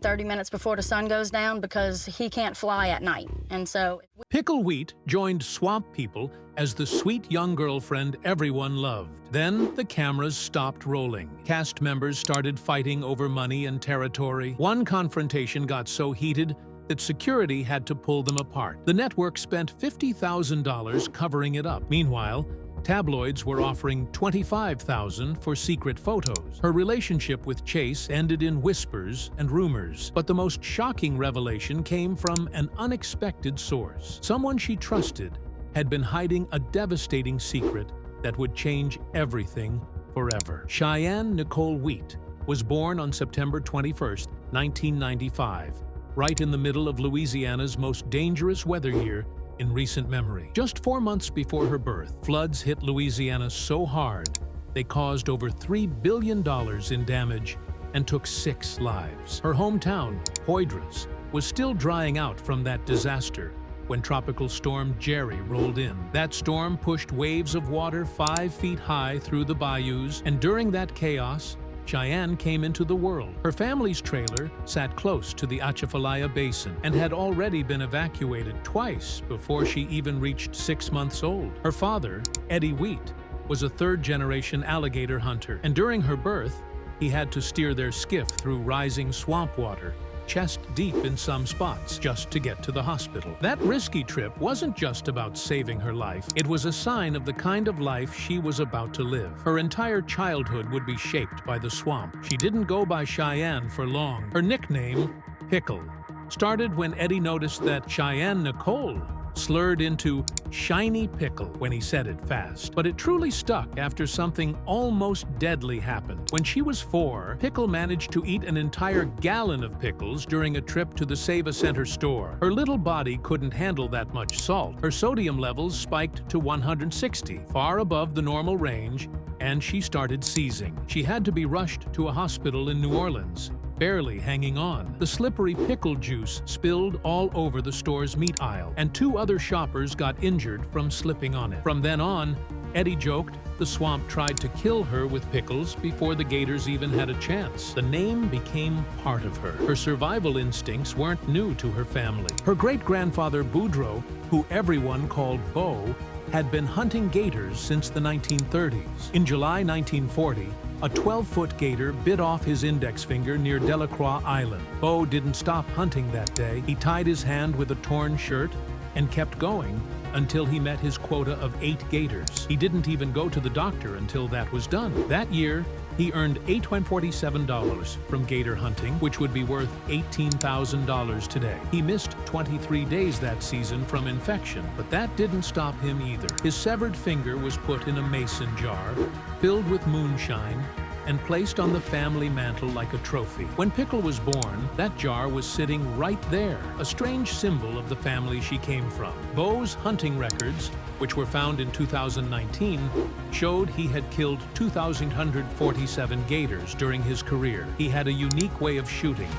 30 minutes before the sun goes down because he can't fly at night. And so Pickle Wheat joined Swamp People as the sweet young girlfriend everyone loved. Then the cameras stopped rolling. Cast members started fighting over money and territory. One confrontation got so heated that security had to pull them apart. The network spent $50,000 covering it up. Meanwhile, tabloids were offering $25,000 for secret photos. Her relationship with Chase ended in whispers and rumors, but the most shocking revelation came from an unexpected source. Someone she trusted had been hiding a devastating secret that would change everything forever. Cheyenne Nicole Wheat was born on September 21, 1995, right in the middle of Louisiana's most dangerous weather year in recent memory. Just 4 months before her birth, floods hit Louisiana so hard they caused over $3 billion in damage and took 6 lives. Her hometown, Poydras, was still drying out from that disaster when Tropical Storm Jerry rolled in. That storm pushed waves of water 5 feet high through the bayous, and during that chaos, Cheyenne came into the world. Her family's trailer sat close to the Atchafalaya Basin and had already been evacuated twice before she even reached 6 months old. Her father, Eddie Wheat, was a third-generation alligator hunter, and during her birth, he had to steer their skiff through rising swamp water, chest deep in some spots, just to get to the hospital. That risky trip wasn't just about saving her life. It was a sign of the kind of life she was about to live. Her entire childhood would be shaped by the swamp. She didn't go by Cheyenne for long. Her nickname, Pickle, started when Eddie noticed that Cheyenne Nicole slurred into shiny pickle when he said it fast. But it truly stuck after something almost deadly happened. When she was 4, Pickle managed to eat an entire gallon of pickles during a trip to the Save-A-Center store. Her little body couldn't handle that much salt. Her sodium levels spiked to 160, far above the normal range, and she started seizing. She had to be rushed to a hospital in New Orleans, barely hanging on. The slippery pickle juice spilled all over the store's meat aisle, and 2 other shoppers got injured from slipping on it. From then on, Eddie joked the swamp tried to kill her with pickles before the gators even had a chance. The name became part of her. Her survival instincts weren't new to her family. Her great-grandfather Boudreaux, who everyone called Beau, had been hunting gators since the 1930s. In July 1940, a 12-foot gator bit off his index finger near Delacroix Island. Beau didn't stop hunting that day. He tied his hand with a torn shirt and kept going until he met his quota of 8 gators. He didn't even go to the doctor until that was done. That year, he earned $847 from gator hunting, which would be worth $18,000 today. He missed 23 days that season from infection, but that didn't stop him either. His severed finger was put in a mason jar, filled with moonshine, and placed on the family mantle like a trophy. When Pickle was born, that jar was sitting right there, a strange symbol of the family she came from. Beau's hunting records, which were found in 2019, showed he had killed 2,147 gators during his career. He had a unique way of shooting,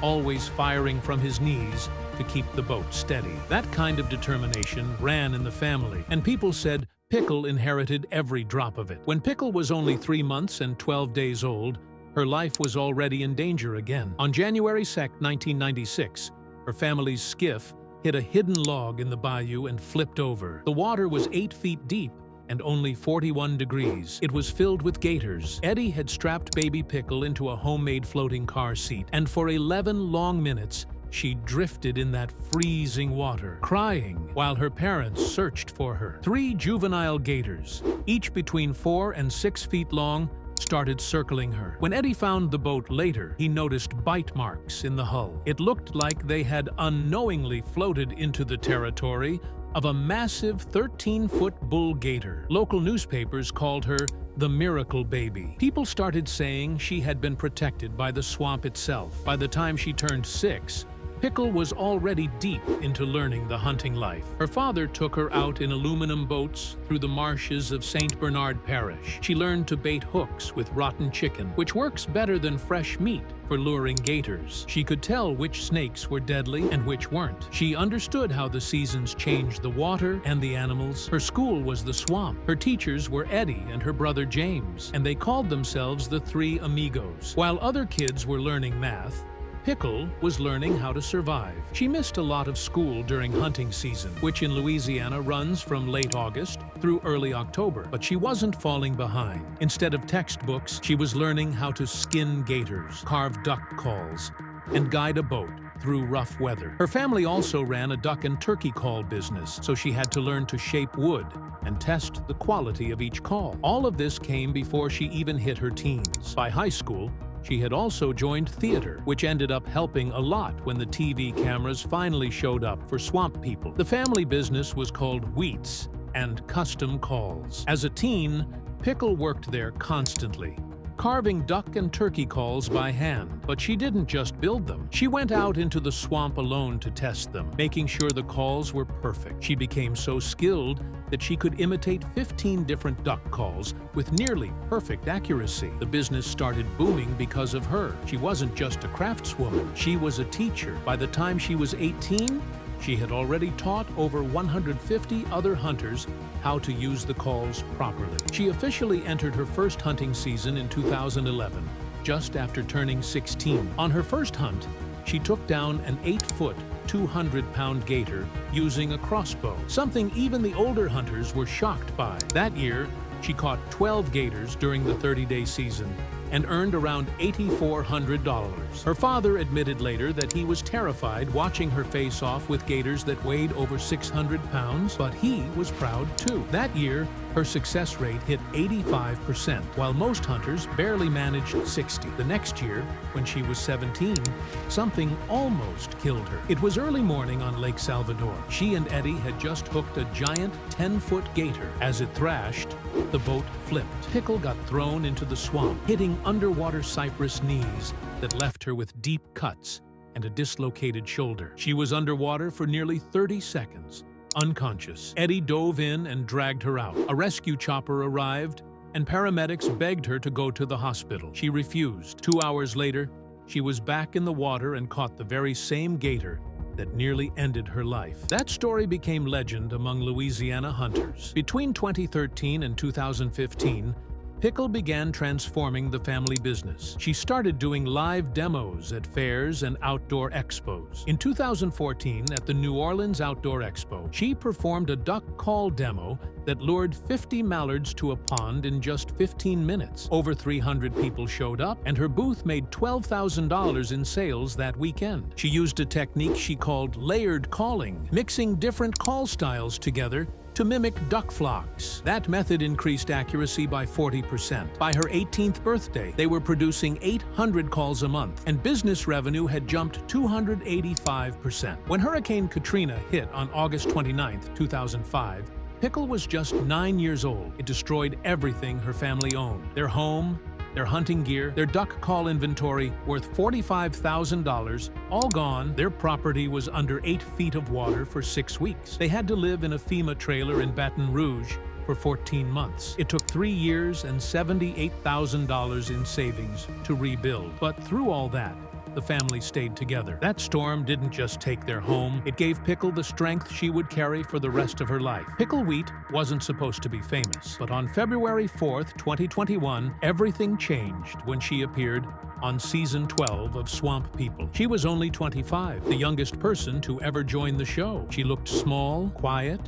always firing from his knees to keep the boat steady. That kind of determination ran in the family, and people said Pickle inherited every drop of it. When Pickle was only 3 months and 12 days old, her life was already in danger again. On January 2, 1996, her family's skiff hit a hidden log in the bayou and flipped over. The water was 8 feet deep and only 41 degrees. It was filled with gators. Eddie had strapped baby Pickle into a homemade floating car seat, and for 11 long minutes, she drifted in that freezing water, crying while her parents searched for her. 3 juvenile gators, each between 4 and 6 feet long, started circling her. When Eddie found the boat later, he noticed bite marks in the hull. It looked like they had unknowingly floated into the territory of a massive 13-foot bull gator. Local newspapers called her the Miracle Baby. People started saying she had been protected by the swamp itself. By the time she turned 6, Pickle was already deep into learning the hunting life. Her father took her out in aluminum boats through the marshes of St. Bernard Parish. She learned to bait hooks with rotten chicken, which works better than fresh meat for luring gators. She could tell which snakes were deadly and which weren't. She understood how the seasons changed the water and the animals. Her school was the swamp. Her teachers were Eddie and her brother James, and they called themselves the 3 Amigos. While other kids were learning math, Pickle was learning how to survive. She missed a lot of school during hunting season, which in Louisiana runs from late August through early October, but she wasn't falling behind. Instead of textbooks, she was learning how to skin gators, carve duck calls, and guide a boat through rough weather. Her family also ran a duck and turkey call business, so she had to learn to shape wood and test the quality of each call. All of this came before she even hit her teens. By high school, she had also joined theater, which ended up helping a lot when the TV cameras finally showed up for Swamp People. The family business was called Wheats and Custom Calls. As a teen, Pickle worked there constantly, carving duck and turkey calls by hand. But she didn't just build them. She went out into the swamp alone to test them, making sure the calls were perfect. She became so skilled that she could imitate 15 different duck calls with nearly perfect accuracy. The business started booming because of her. She wasn't just a craftswoman, she was a teacher. By the time she was 18, she had already taught over 150 other hunters how to use the calls properly. She officially entered her first hunting season in 2011, just after turning 16. On her first hunt, she took down an 8-foot, 200-pound gator using a crossbow, something even the older hunters were shocked by. That year, she caught 12 gators during the 30-day season and earned around $8,400. Her father admitted later that he was terrified watching her face off with gators that weighed over 600 pounds, but he was proud too. That year, her success rate hit 85%, while most hunters barely managed 60%. The next year, when she was 17, something almost killed her. It was early morning on Lake Salvador. She and Eddie had just hooked a giant 10-foot gator. As it thrashed, the boat flipped. Pickle got thrown into the swamp, hitting underwater cypress knees that left her with deep cuts and a dislocated shoulder. She was underwater for nearly 30 seconds, unconscious. Eddie dove in and dragged her out. A rescue chopper arrived, and paramedics begged her to go to the hospital. She refused. 2 hours later, she was back in the water and caught the very same gator that nearly ended her life. That story became legend among Louisiana hunters. Between 2013 and 2015, Pickle began transforming the family business. She started doing live demos at fairs and outdoor expos. In 2014, at the New Orleans Outdoor Expo, she performed a duck call demo that lured 50 mallards to a pond in just 15 minutes. Over 300 people showed up, and her booth made $12,000 in sales that weekend. She used a technique she called layered calling, mixing different call styles together to mimic duck flocks. That method increased accuracy by 40%. By her 18th birthday, they were producing 800 calls a month, and business revenue had jumped 285%. When Hurricane Katrina hit on August 29, 2005, Pickle was just 9 years old. It destroyed everything her family owned: their home, their hunting gear, their duck call inventory worth $45,000, all gone. Their property was under 8 feet of water for 6 weeks. They had to live in a FEMA trailer in Baton Rouge for 14 months. It took 3 years and $78,000 in savings to rebuild. But through all that, the family stayed together. That storm didn't just take their home, it gave Pickle the strength she would carry for the rest of her life. Pickle Wheat wasn't supposed to be famous, but on February 4th, 2021, everything changed when she appeared on Season 12 of Swamp People. She was only 25, the youngest person to ever join the show. She looked small, quiet,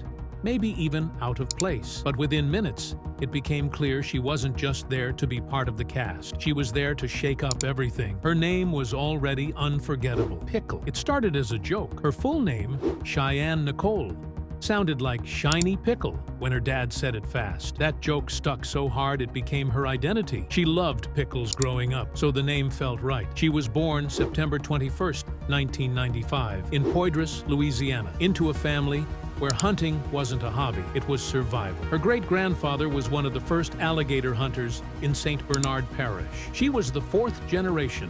maybe even out of place. But within minutes, it became clear she wasn't just there to be part of the cast. She was there to shake up everything. Her name was already unforgettable: Pickle. It started as a joke. Her full name, Cheyenne Nicole, sounded like Shiny Pickle when her dad said it fast. That joke stuck so hard it became her identity. She loved pickles growing up, so the name felt right. She was born September 21st, 1995, in Poydras, Louisiana, into a family where hunting wasn't a hobby, it was survival. Her great-grandfather was one of the first alligator hunters in St. Bernard Parish. She was the 4th generation,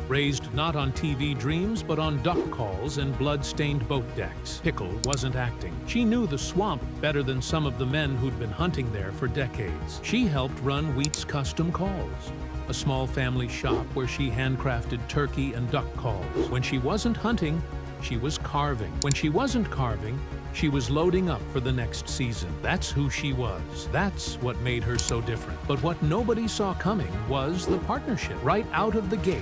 raised not on TV dreams, but on duck calls and blood-stained boat decks. Pickle wasn't acting. She knew the swamp better than some of the men who'd been hunting there for decades. She helped run Wheat's Custom Calls, a small family shop where she handcrafted turkey and duck calls. When she wasn't hunting, she was carving. When she wasn't carving, she was loading up for the next season. That's who she was. That's what made her so different. But what nobody saw coming was the partnership. Right out of the gate,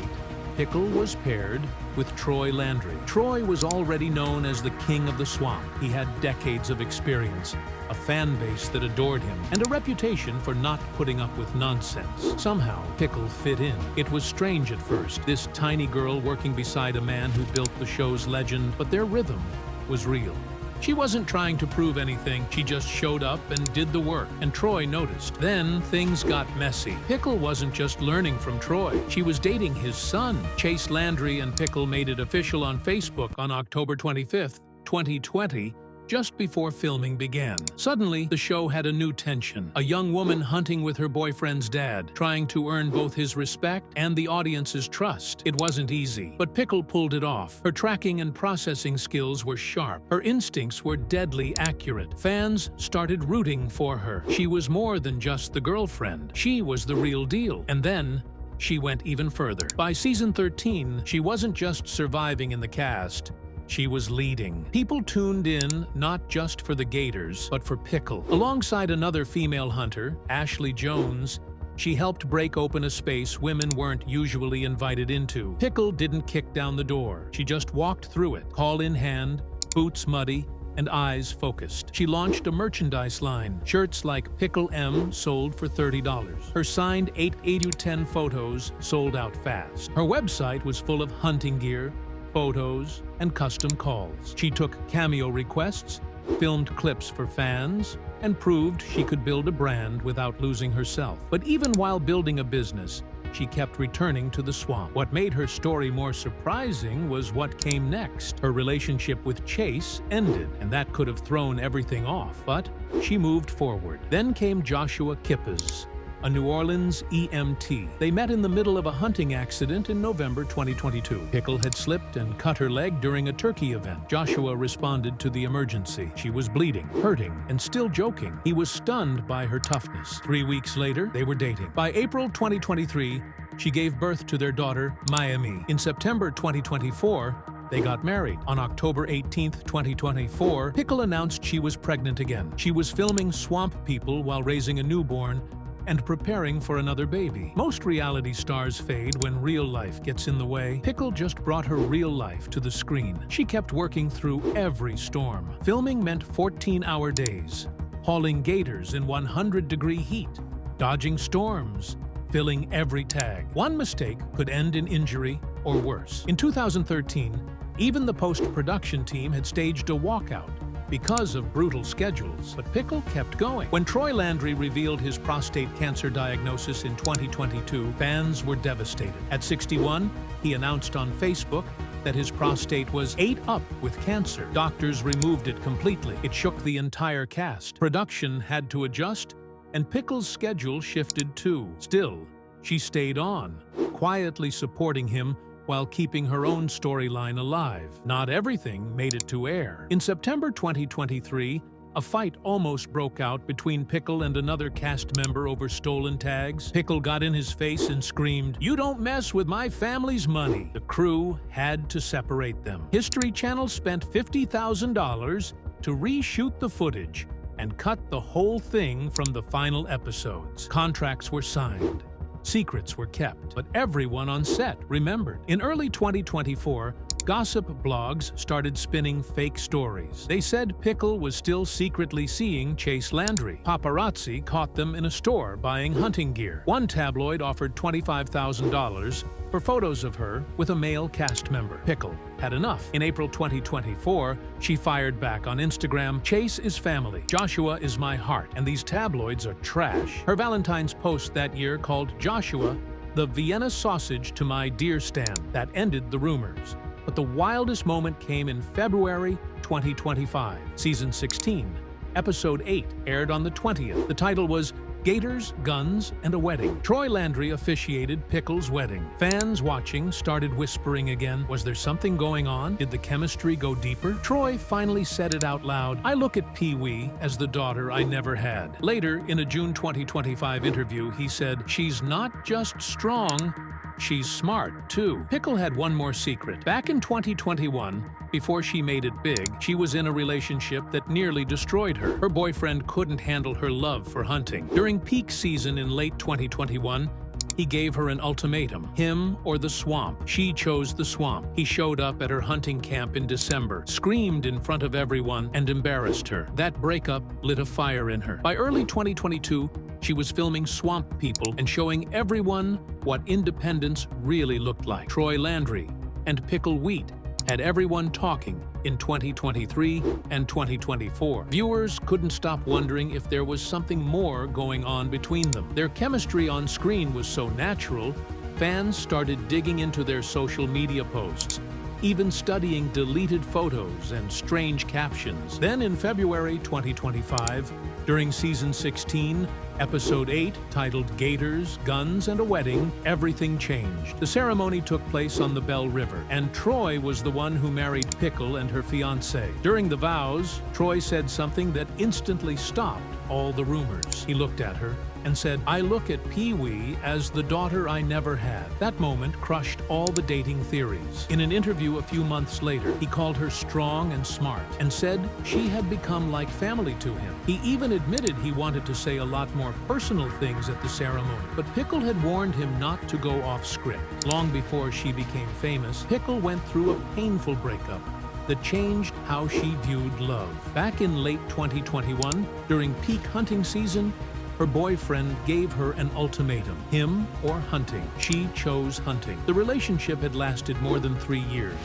Pickle was paired with Troy Landry. Troy was already known as the king of the swamp. He had decades of experience, a fan base that adored him, and a reputation for not putting up with nonsense. Somehow, Pickle fit in. It was strange at first, this tiny girl working beside a man who built the show's legend, but their rhythm was real. She wasn't trying to prove anything, she just showed up and did the work, and Troy noticed. Then things got messy. Pickle wasn't just learning from Troy, she was dating his son. Chase Landry and Pickle made it official on Facebook on October 25th, 2020, just before filming began. Suddenly, the show had a new tension. A young woman hunting with her boyfriend's dad, trying to earn both his respect and the audience's trust. It wasn't easy, but Pickle pulled it off. Her tracking and processing skills were sharp. Her instincts were deadly accurate. Fans started rooting for her. She was more than just the girlfriend. She was the real deal. And then, she went even further. By season 13, she wasn't just surviving in the cast, she was leading. People tuned in not just for the gators, but for Pickle. Alongside another female hunter, Ashley Jones, she helped break open a space women weren't usually invited into. Pickle didn't kick down the door. She just walked through it, call in hand, boots muddy, and eyes focused. She launched a merchandise line. Shirts like Pickle M sold for $30. Her signed 8x10 photos sold out fast. Her website was full of hunting gear, photos, and custom calls. She took cameo requests, filmed clips for fans, and proved she could build a brand without losing herself. But even while building a business, she kept returning to the swamp. What made her story more surprising was what came next. Her relationship with Chase ended, and that could have thrown everything off. But she moved forward. Then came Joshua Kippes, a New Orleans EMT. They met in the middle of a hunting accident in November 2022. Pickle had slipped and cut her leg during a turkey event. Joshua responded to the emergency. She was bleeding, hurting, and still joking. He was stunned by her toughness. 3 weeks later, they were dating. By April 2023, she gave birth to their daughter, Miami. In September 2024, they got married. On October 18, 2024, Pickle announced she was pregnant again. She was filming Swamp People while raising a newborn and preparing for another baby. Most reality stars fade when real life gets in the way. Pickle just brought her real life to the screen. She kept working through every storm. Filming meant 14-hour days, hauling gators in 100-degree heat, dodging storms, filling every tag. One mistake could end in injury or worse. In 2013, even the post-production team had staged a walkout because of brutal schedules, but Pickle kept going. When Troy Landry revealed his prostate cancer diagnosis in 2022, fans were devastated. At 61, he announced on Facebook that his prostate was ate up with cancer. Doctors removed it completely. It shook the entire cast. Production had to adjust, and Pickle's schedule shifted too. Still, she stayed on, quietly supporting him while keeping her own storyline alive. Not everything made it to air. In September 2023, a fight almost broke out between Pickle and another cast member over stolen tags. Pickle got in his face and screamed, "You don't mess with my family's money." The crew had to separate them. History Channel spent $50,000 to reshoot the footage and cut the whole thing from the final episodes. Contracts were signed. Secrets were kept, but everyone on set remembered. In early 2024, gossip blogs started spinning fake stories. They said Pickle was still secretly seeing Chase Landry. Paparazzi caught them in a store buying hunting gear. One tabloid offered $25,000 for photos of her with a male cast member. Pickle had enough. In April 2024, she fired back on Instagram, "Chase is family. Joshua is my heart, and these tabloids are trash." Her Valentine's post that year called Joshua the Vienna sausage to my deer stand. That ended the rumors. But the wildest moment came in February 2025. Season 16, Episode 8 aired on the 20th. The title was Gators, Guns, and a Wedding. Troy Landry officiated Pickle's wedding. Fans watching started whispering again, was there something going on? Did the chemistry go deeper? Troy finally said it out loud, "I look at Pee-wee as the daughter I never had." Later, in a June 2025 interview, he said, "She's not just strong, she's smart, too." Pickle had one more secret. Back in 2021, before she made it big, she was in a relationship that nearly destroyed her. Her boyfriend couldn't handle her love for hunting. During peak season in late 2021, He gave her an ultimatum, him or the swamp. She chose the swamp. He showed up at her hunting camp in December, screamed in front of everyone, and embarrassed her. That breakup lit a fire in her. By early 2022, she was filming Swamp People and showing everyone what independence really looked like. Troy Landry and Pickle Wheat had everyone talking in 2023 and 2024. Viewers couldn't stop wondering if there was something more going on between them. Their chemistry on screen was so natural, fans started digging into their social media posts, even studying deleted photos and strange captions. Then in February 2025, during season 16, episode 8, titled Gators, Guns, and a Wedding, everything changed. The ceremony took place on the Bell River, and Troy was the one who married Pickle and her fiancée. During the vows, Troy said something that instantly stopped all the rumors. He looked at her and said, "I look at Pee-wee as the daughter I never had." That moment crushed all the dating theories. In an interview a few months later, he called her strong and smart and said she had become like family to him. He even admitted he wanted to say a lot more personal things at the ceremony, but Pickle had warned him not to go off script. Long before she became famous, Pickle went through a painful breakup that changed how she viewed love. Back in late 2021, during peak hunting season, her boyfriend gave her an ultimatum, him or hunting. She chose hunting. The relationship had lasted more than 3 years,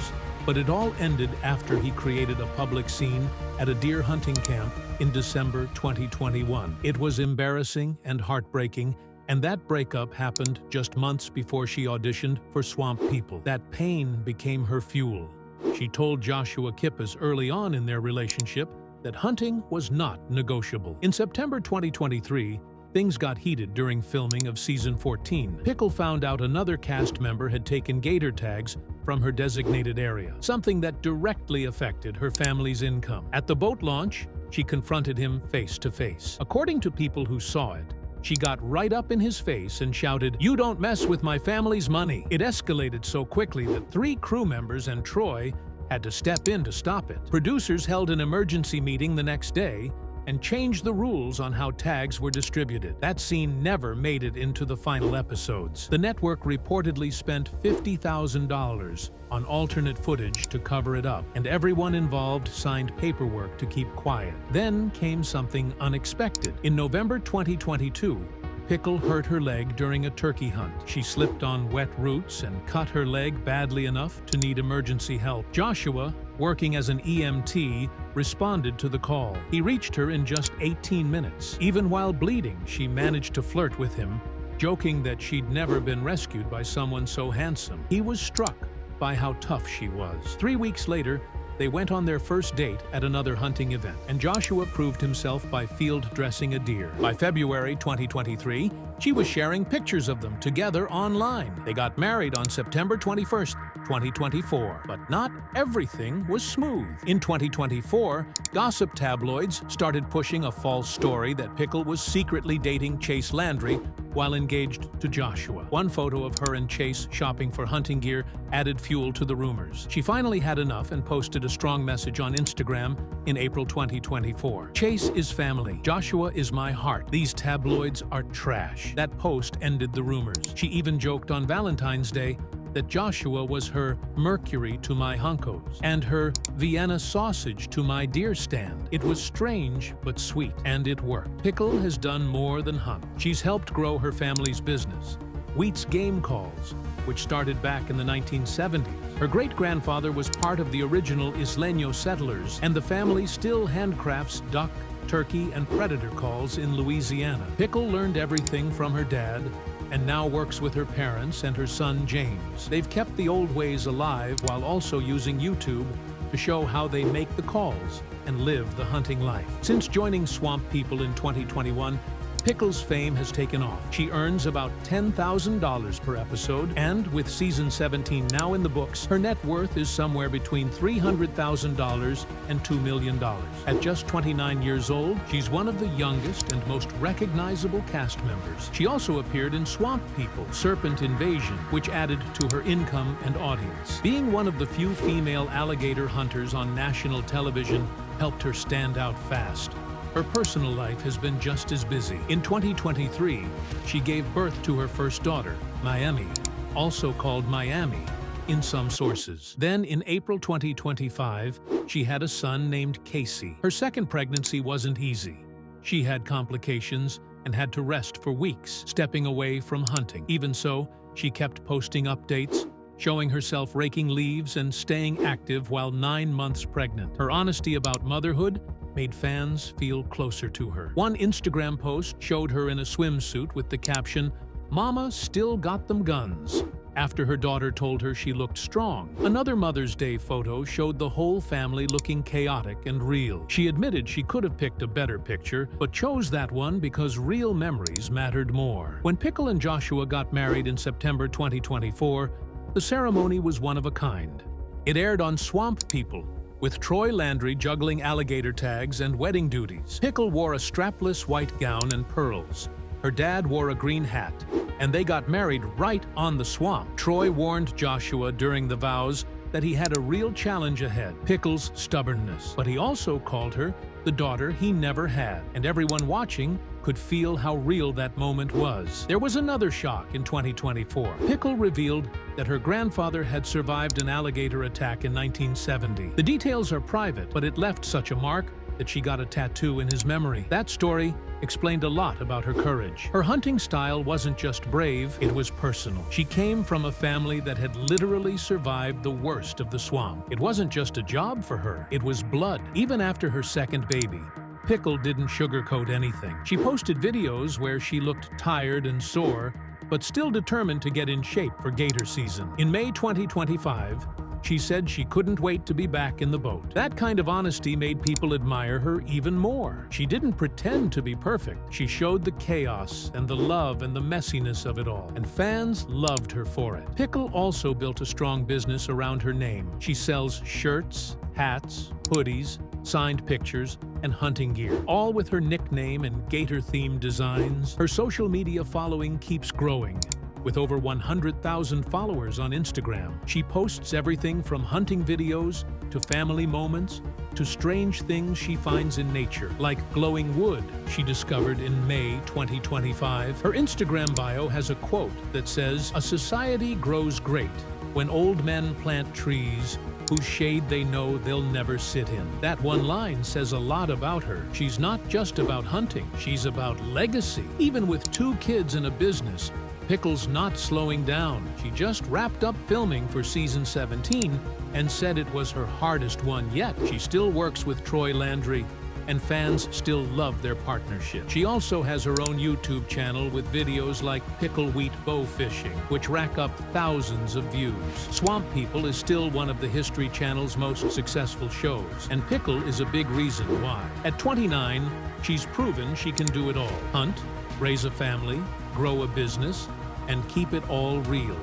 but it all ended after he created a public scene at a deer hunting camp in December 2021. It was embarrassing and heartbreaking, and that breakup happened just months before she auditioned for Swamp People. That pain became her fuel. She told Joshua Kippis early on in their relationship that hunting was not negotiable. In September 2023, things got heated during filming of season 14. Pickle found out another cast member had taken gator tags from her designated area, something that directly affected her family's income. At the boat launch, she confronted him face to face. According to people who saw it, she got right up in his face and shouted, "You don't mess with my family's money." It escalated so quickly that 3 crew members and Troy had to step in to stop it. Producers held an emergency meeting the next day and changed the rules on how tags were distributed. That scene never made it into the final episodes. The network reportedly spent $50,000 on alternate footage to cover it up, and everyone involved signed paperwork to keep quiet. Then came something unexpected. In November 2022, Pickle hurt her leg during a turkey hunt. She slipped on wet roots and cut her leg badly enough to need emergency help. Joshua, working as an EMT, responded to the call. He reached her in just 18 minutes. Even while bleeding, she managed to flirt with him, joking that she'd never been rescued by someone so handsome. He was struck by how tough she was. 3 weeks later, they went on their first date at another hunting event, and Joshua proved himself by field dressing a deer. By February 2023, she was sharing pictures of them together online. They got married on September 21st, 2024. But not everything was smooth. In 2024, gossip tabloids started pushing a false story that Pickle was secretly dating Chase Landry while engaged to Joshua. One photo of her and Chase shopping for hunting gear added fuel to the rumors. She finally had enough and posted a strong message on Instagram in April 2024. "Chase is family. Joshua is my heart. These tabloids are trash." That post ended the rumors. She even joked on Valentine's Day that Joshua was her Mercury to my hunkos and her Vienna sausage to my deer stand. It was strange but sweet, and it worked. Pickle has done more than hunt. She's helped grow her family's business, Wheat's Game Calls, which started back in the 1970s. Her great-grandfather was part of the original Isleño settlers, and the family still handcrafts duck, turkey, and predator calls in Louisiana. Pickle learned everything from her dad and now works with her parents and her son James. They've kept the old ways alive while also using YouTube to show how they make the calls and live the hunting life. Since joining Swamp People in 2021, Pickle's fame has taken off. She earns about $10,000 per episode, and with season 17 now in the books, her net worth is somewhere between $300,000 and $2 million. At just 29 years old, she's one of the youngest and most recognizable cast members. She also appeared in Swamp People, Serpent Invasion, which added to her income and audience. Being one of the few female alligator hunters on national television helped her stand out fast. Her personal life has been just as busy. In 2023, she gave birth to her first daughter, Miami, also called Miami in some sources. Then in April 2025, she had a son named Casey. Her second pregnancy wasn't easy. She had complications and had to rest for weeks, stepping away from hunting. Even so, she kept posting updates, showing herself raking leaves and staying active while 9 months pregnant. Her honesty about motherhood made fans feel closer to her. One Instagram post showed her in a swimsuit with the caption, "Mama still got them guns," after her daughter told her she looked strong. Another Mother's Day photo showed the whole family looking chaotic and real. She admitted she could have picked a better picture, but chose that one because real memories mattered more. When Pickle and Joshua got married in September 2024, the ceremony was one of a kind. It aired on Swamp People, with Troy Landry juggling alligator tags and wedding duties. Pickle wore a strapless white gown and pearls. Her dad wore a green hat, and they got married right on the swamp. Troy warned Joshua during the vows that he had a real challenge ahead, Pickle's stubbornness. But he also called her the daughter he never had, and everyone watching could feel how real that moment was. There was another shock in 2024. Pickle revealed that her grandfather had survived an alligator attack in 1970. The details are private, but it left such a mark that she got a tattoo in his memory. That story explained a lot about her courage. Her hunting style wasn't just brave, it was personal. She came from a family that had literally survived the worst of the swamp. It wasn't just a job for her, it was blood. Even after her second baby, Pickle didn't sugarcoat anything. She posted videos where she looked tired and sore, but still determined to get in shape for gator season. In May 2025, she said she couldn't wait to be back in the boat. That kind of honesty made people admire her even more. She didn't pretend to be perfect. She showed the chaos and the love and the messiness of it all, and fans loved her for it. Pickle also built a strong business around her name. She sells shirts, hats, hoodies, signed pictures, and hunting gear, all with her nickname and gator-themed designs. Her social media following keeps growing, with over 100,000 followers on Instagram. She posts everything from hunting videos to family moments to strange things she finds in nature, like glowing wood she discovered in May 2025. Her Instagram bio has a quote that says, "A society grows great when old men plant trees whose shade they know they'll never sit in." That one line says a lot about her. She's not just about hunting, she's about legacy. Even with 2 kids and a business, Pickle's not slowing down. She just wrapped up filming for season 17 and said it was her hardest one yet. She still works with Troy Landry, and fans still love their partnership. She also has her own YouTube channel with videos like Pickle Wheat bow fishing, which rack up thousands of views. Swamp People is still one of the History Channel's most successful shows, and Pickle is a big reason why. At 29, she's proven she can do it all: hunt, raise a family, grow a business, and keep it all real.